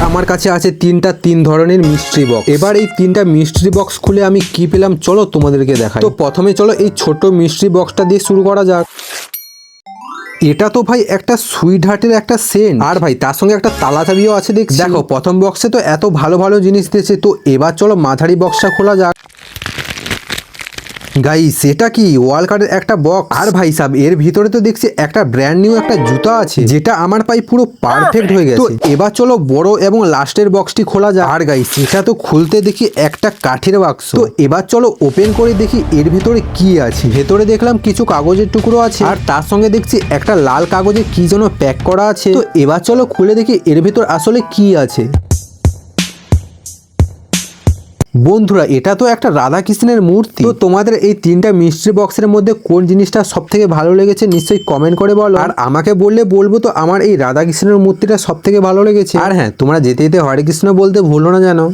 আমার কাছে আছে তিন ধরনের মিস্ট্রি বক্স। এবার এই তিনটা মিস্ট্রি বক্স খুলে আমি কি পেলাম চলো তোমাদেরকে দেখাই। তো প্রথমে চলো এই ছোট মিস্ট্রি বক্সটা দিয়ে শুরু করা যাক। এটা তো ভাই একটা সুইট হার্টের একটা সেন্ট, আর ভাই তার সঙ্গে একটা তালা চাবিও আছে দেখছি। দেখো প্রথম বক্সে তো এত ভালো ভালো জিনিস দিয়েছে, তো এবার চলো মাঝারি বক্সটা খোলা যাক। গাইস এটা কি ওয়াল কার্ডের একটা বক্স, আর ভাই সাহেব এর ভিতরে তো দেখছি একটা ব্র্যান্ড নিউ একটা জুতা আছে, যেটা আমার পায়ে পুরো পারফেক্ট হয়ে গেছে। তো এবার চলো বড় এবং লাস্টের বক্সটি খোলা যায়। আর গাইস এটা তো খুলতে দেখি একটা কাঠের বাক্স। তো এবার চলো ওপেন করে দেখি এর ভিতরে কি আছে। ভেতরে দেখলাম কিছু কাগজের টুকরো আছে, আর তার সঙ্গে দেখছি একটা লাল কাগজে কি যেন প্যাক করা আছে। তো এবার চলো খুলে দেখি এর ভিতর আসলে কি আছে। বন্ধুরা এটা তো একটা রাধা কৃষ্ণের মূর্তি। তো তোমাদের এই তিনটা মিস্ট্রি বক্সের মধ্যে কোন জিনিসটা সব থেকে ভালো লেগেছে নিশ্চয়ই কমেন্ট করে বলো, আর আমাকে বললে বলবো তো আমার এই রাধা কৃষ্ণের মূর্তিটা সব থেকে ভালো লেগেছে। আর হ্যাঁ তোমরা যেতে যেতে হরে কৃষ্ণ বলতে ভুলো না জানো।